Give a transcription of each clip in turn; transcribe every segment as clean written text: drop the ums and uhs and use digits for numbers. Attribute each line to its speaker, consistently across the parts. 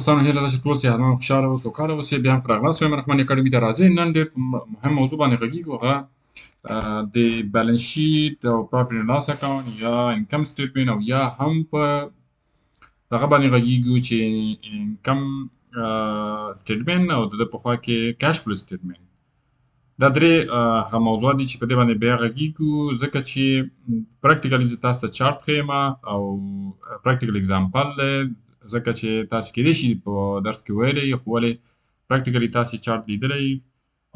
Speaker 1: دوستانو هیله ده چې ټول صحتمند خوشحاله او سوکاله اوسئ. بیا هم راغلاست وایم رحمن اکاډمي ته راځئ. نن ډېر مهم موضوع باندې غږیږو، هغه د بیلنس شیټ او پروفیټ اینډ لاس اکاونټ یا انکم سټیټمنټ او یا هم په دغه باندې غږیږو چې انکم سټیټمنټ او د په خوا کې کیش فلو سټیټمنټ. دا درې هغه موضوعات دي چې په دې باندې بیا غږیږو، ځکه چې پریکټیکلي زه تاسو ته چارټ ښیم او پریکټیکل اگزامپل دی، ځکه چې تاسو کېدای شي په درس کې ویلی خو ولې پریکټیکلي تاسو چارټ لیدلی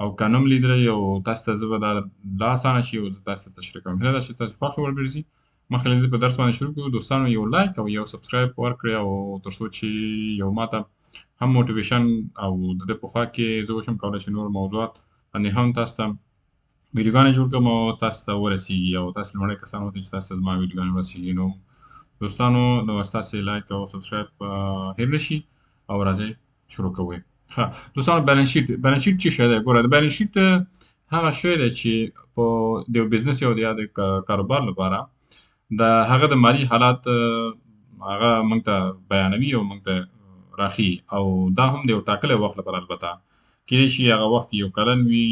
Speaker 1: او که نه هم لیدلی او تاسو ته زه به دا لا اسانه شي او زه تاسو ته تشریح کوم. هیله ده چې تاسو خوښ وګرځي. مخکې له دې په درس باندې شروع کړو، دوستانو یو لایک او یو سبسکرایب ورکړئ او تر څو چې یو ماته هم موټیویشن او د دې په خوا کې زه وشم کولی چې نور موضوعات باندې هم تاسو ته ویډیوګانې جوړ کړم او تاسو ته ورسیږي او تاسو لومړی کسان اوسئ چې تاسو ته زما ویډیوګانې ورسیږي. نو دوستانو نو ستاسې لایک او سبسکرایب هیر نشي او راځئ شروع کوئ. ښه دوستانو، بیلنس شیټ څه شی دی؟ ګوره، د بیلنس شیټ هغه شی دی چې په د یو بزنس یا د کاروبار لپاره د هغه د مالي حالات هغه موږ ته بیانوي او موږ ته راښيي، او دا هم د یو ټاکلی وخت لپاره. البته کېدای شي هغه وخت یو کلن وي،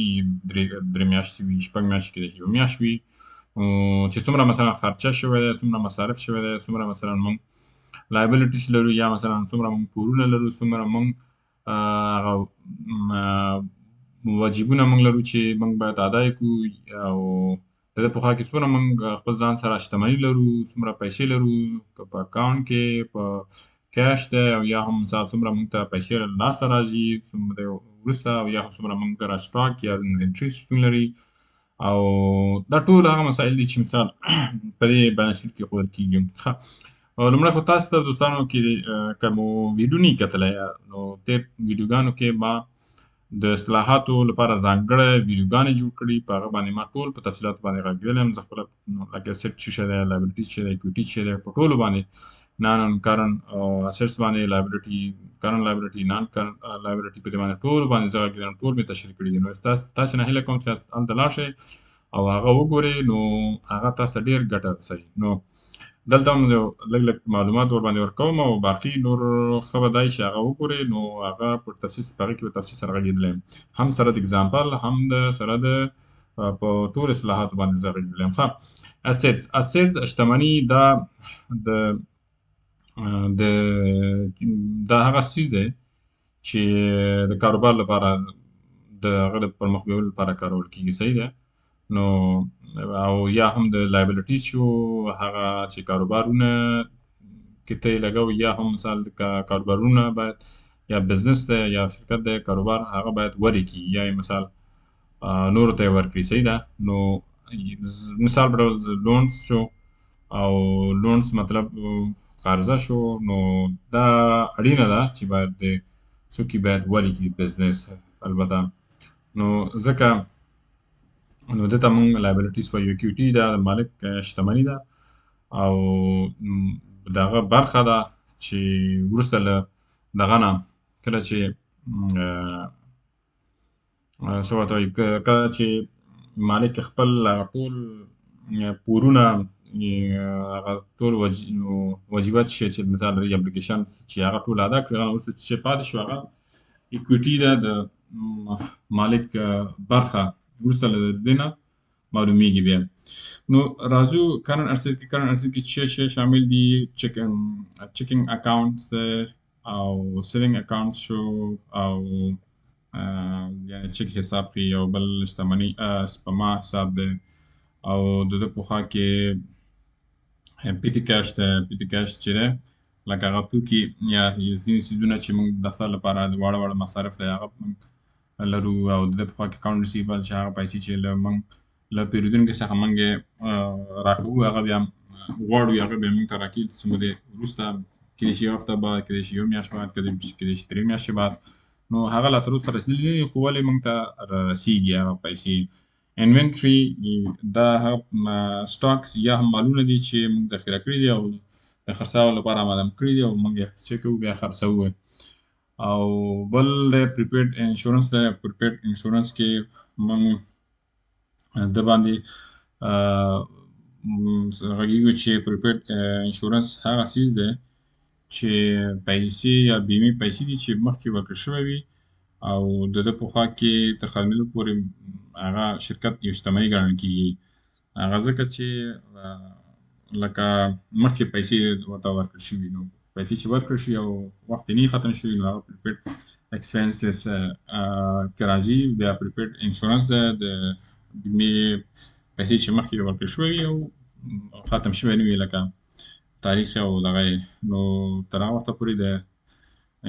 Speaker 1: درې میاشتې وي، شپږ میاشتې، کېدای شي یو میاشت وي، چې څومره مثلا خرچه شوی دی، څومره مصارف شوی دی، څومره مثلا موږ لایبلیټیز لرو، یا مثلا څومره موږ پورونه لرو، څومره موږ هغه واجبونه موږ لرو چې موږ باید ادا یې کړو، او د دې په خوا کې څومره موږ خپل ځان سره شتمني لرو، څومره پیسې لرو، که په اکاونټ کې په کیش دی، او یا هم مثال څومره موږ ته پیسې له لاسه راځي څومره وروسته، او یا هم څومره موږ سره سټاک یا انوینټري شتون لري. او دا ټول هغه مسایل دي چې مثال په دې بیلنس شیټ کې ښودل کېږي. لومړی خو تاسو ته دوستانو کې که مو ویډیو نه وي کتلی، نو تېر ویډیوګانو کې ما د اصطلاحاتو لپاره ځانګړی ویډیوګانې جوړ کړي، په هغه باندې ما ټول په تفصیلاتو باندې غږېدلی یم. زه خپله لکه اسیټ څه شی دی، لایبلیټي څه شی دی، اکویټي څه شی دی، په ټولو باندې نان کرنټ اسیټس باندې، لایبلیټي، کرنټ لایبلیټي، نان کرنټ لایبلیټي، په دې باندې ټولو باندې زه غږېدلی یم، ټول مې تشریح کړي دي. نو تاسو نه هیله کوم چې هلته لاړ شئ او هغه وګورئ، نو هغه تاسو ډېر ګټه رسوي. نو دلته هم زه لږ معلومات ورباندې ورکوم او باقي نور ښه به دا وي چې هغه وګورئ، نو هغه په تفصیل په هغې کې په تفصیل سره غږېدلی یم، هم سره د اګزامپل، هم سره د په ټولو اصطلاحاتو باندې زه غږېدلی یم. ښه اسیټس شتمني دا هغه څیز دی چې د کاروبار لپاره د هغه د پرمخ بیولو لپاره کارول کېږي. صحیح ده؟ نو او یا هم د لایبلیټیز شو، هغه چې کاروبارونه کې ته یې لګوو، یا هم مثال کاروبارونه باید یا بزنس دی یا شرکت دی، کاروبار هغه باید ودې کړي یا یې مثال نورو ته یې ورکړي. صحیح ده؟ نو مثال په ډول لونز شو، او لونز مطلب قرضه شو، نو دا اړینه ده چې باید څوک یې باید ودې کړي بزنس. البته نو ځکه نو دې ته موږ لایبلیټیز وایو. اکویټي دا د مالک شتمني ده او د هغه برخه ده چې وروسته له دغه نه کله چې څه ورته وایي، کله چې مالک خپل ټول پورونه، هغه ټول واجبات چې مثال لري اپلیکیشن چې هغه ټول ادا کړي، هغه وروسته چې پاتې شو هغه اکویټي ده، د مالک برخه وروسته له دې نه معلومیږي. بیا نو راځو کرنټ اسیټ کې. کرنټ اسیټ کې څه شامل دي؟ چیکنګ اکاونټ او سیوینګ اکاونټ شو، او یعنې چیک حساب کې یو بل شتمني سپما حساب دی، او د ده په خوا کې پیټي کیش دی. پیټي کیش چې دی لکه هغه توکي یا ځینې څیزونه چې موږ د دفتر لپاره د واړه مصارف دی هغه موږ لرو، او د ده په خوا کې اکاونټ ریسیبل چې هغه پیسې چې موږ له پیرودونکي څخه موږ یې راکوو، هغه بیا غواړو هغه بیا موږ ته راکړي څه مودې وروسته، کېدای شي یو هفته بعد، کېدای شي یو میاشت بعد، کېدای شي 3 میاشتې بعد. نو هغه لا تر اوسه رسېدلي نه دي، خو ولې موږ ته رسېږي هغه پیسې. انوینټري دا هغه سټاکس یا هم مالونه دي چې موږ ذخیره کړي دي او د خرڅلاو لپاره آماده کړي دي، او موږ یې څه کوو، بیا خرڅوو. او بل د پریپیډ انشورنس دی. پریپیډ انشورنس کې موږ د باندې غږیږو چې پریپیډ انشورنس هغه څیز دی چې پیسې یا بیمې پیسې دي چې مخکې ورکړل شوی وي او د ده په خوا کې تر ختمېدو پورې هغه شرکت یو شتمني ګڼل کېږي. هغه ځکه چې لکه مخکې پیسې ورته ورکړل شوي، نو پیسې چې ورکړل شي او وخت یې نه ختم شوي، نو هغه پریپیډ ایکسپنسز کې راځي. بیا پریپیډ انشورنس ده، د بیمې پیسې چې مخکې ورکړل شوی وي او ختم شوی نه وي لکه تاریخ او دغه یې، نو تر هغه وخته پورې د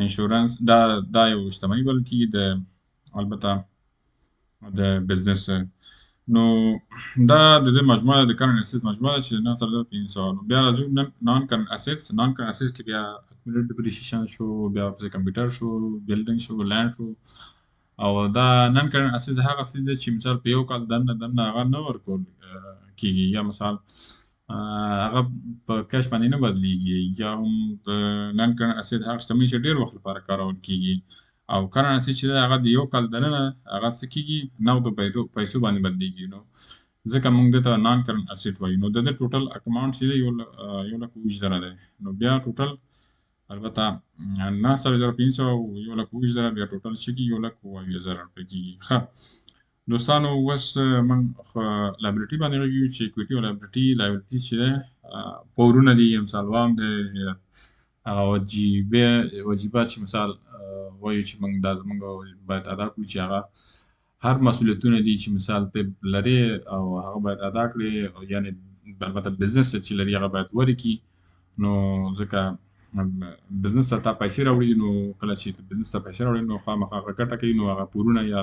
Speaker 1: انشورنس دا یو شتمني بلل کېږي، د البته د بزنس. نو دا د دې مجموعه د کرنټ اسیټس مجموعه ده چې 9,500. نو بیا راځو نان کرنټ اسیټس. نان کرنټ اسیټس کې بیا اکومولیټ ډپریشیشن شو، بیا پسې کمپیوټر شو، بلډینګ شو، لینډ شو. او دا نان کرنټ اسیټس هغه څه دي چې مثال په یو کال دننه هغه نه ورکول کېږي، یا مثال هغه په کیش باندې نه بدلیږي، یا هم د نان کرنټ اسیټ هغه شتمني چې ډېر وخت لپاره کارول کېږي. او کرنټ اسیټ چې دی هغه د یو کال دننه هغه څه کېږي، نغدو پیسو باندې بدلیږي. نو ځکه موږ دې ته نان کرنټ اسیټ وایو. نو د دې ټوټل اکاونټ چې دی 1,20,000 دی. نو بیا ټوټل البته 9,500 او 1,20,000 بیا ټوټل چې کېږي 1,22,000 روپۍ کېږي. ښه دوستانو، اوس موږ لایبیلیټي باندې غږیږو چې اکویټي او لایبیلیټي چې دی پورونه دي، مثال وام دی، هغه وجیبات چې مثال وایو چې موږ دا زموږ باید ادا کړو، چې هغه هر مسؤلیتونه دي چې مثال ته لري او هغه باید ادا کړي، یعنې البته بزنس چې لري هغه باید ورکړي. نو ځکه بزنس ته تا پیسې راوړي، نو کله چې بزنس ته پیسې راوړي نو خامخا هغه ګټه کوي، نو هغه پورونه یا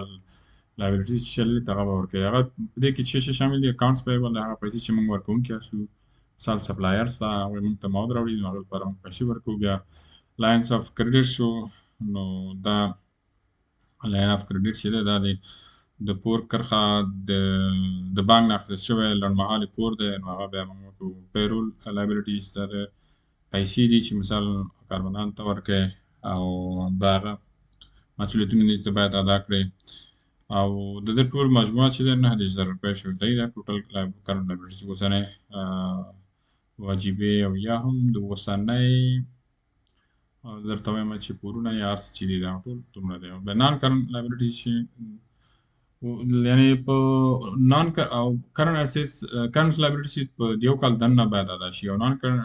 Speaker 1: لایبیلیټي چې لري هغه به ورکوي. هغه په دې کې څه شامل دي؟ اکاونټس پیبل، هغه پیسې چې موږ ورکوونکي یاستو، مثال سپلایرز ته هغوی موږ ته مواد راوړي، نو هغوی لپاره موږ پیسې ورکوو. بیا لاینز اف کریډټ شو، نو دا لاین اف کریډټ چې دی دا د پور کرښه د بانک نه اخیستل شوی لنډمهالې پور دی، نو هغه بیا موږ ورکوو. پیرول لایبیلیټیز دا د پیسې دي چې مثال کارمندانو ته ورکوې او د هغه مسؤلیتونه دي چې ته باید ادا کړې. او د دې ټول مجموعه چې دی 9,000 روپۍ شو. صحیح ده. ټوټل کرنټ لایبیلیټیز اوسنۍ واجبې او یا هم د اوسنۍ درته وایم چې پورونه یا هر څه چې دي دا ټول دومره دی. او د نان کرنټ لایبیلیټیز چې یعنې په نان او کرنټ اسیټس کرنټ لایبیلیټي چې په یو کال دننه باید ادا شي، او نان کرنټ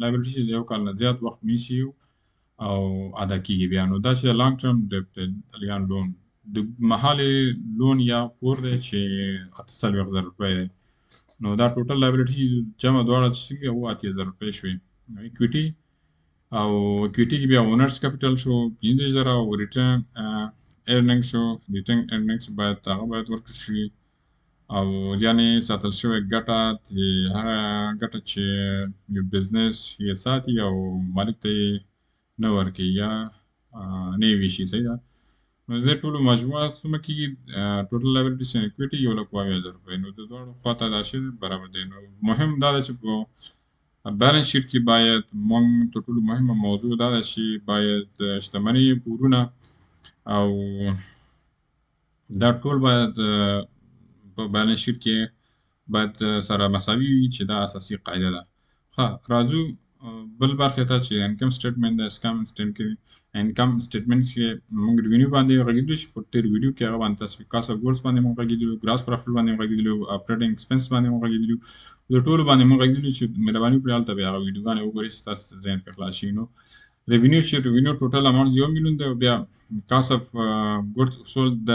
Speaker 1: لایبیلیټي چې د یو کال نه زیات وخت نیسي او ادا کېږي. بیا نو دا چې لانګ ټرم ډیپت یا لون د مهالې لون یا پور دی چې 48,000 روپۍ دی. نو دا ټوټل لایبیلیټي جمع دواړه چې 8,000 روپۍ شوې. اکویټي کې بیا اونرز کپیټل شو 15,000 او ریټرن ارننګ شو. ریټرن ارننګس باید هغه باید ورکړل شي، او یعنې ساتل شوې ګټه هغه ګټه چې یو بزنس یې ساتي او مالک ته یې نه ورکوي یا نه یې ویشي. صحیح ده. نو د دې ټولو مجموعه څومره کېږي؟ ټوټل لایبیلیټیز اینډ اکویټي 1,22,000 روپۍ. نو د دواړو خواته دا شی برابر دی. نو مهم دا ده چې په بیلنس شیټ کې باید موږ تر ټولو مهمه موضوع دا ده چې باید شتمنۍ، پورونه او دا ټول باید په بیلنس شیټ کې باید سره مساوي وي، چې دا اساسي قاعده ده. ښه راځو بل برخې ته چې انکم سټیټمنټ ده. انکم سټیټمنټ کې موږ ریونیو باندې غږېدلو، چې په تېر ویډیو کې هغه باندې تاسو کاست اف ګوډز باندې موږ غږېدلو، ګراس پروفیټ باندې موږ غږېدلو، اپریټینګ ایکسپنس باندې موږ غږېدلو. د ټولو باندې موږ غږېدلو چې مهرباني وکړئ هلته بیا هغه ویډیوګانې وګورئ چې تاسو ته ذهن کې خلاص شي. نو ریونیو چې ریونیو ټوټل اماونټ 1 میلیون دی، او بیا کاست اف ګوډز اصول د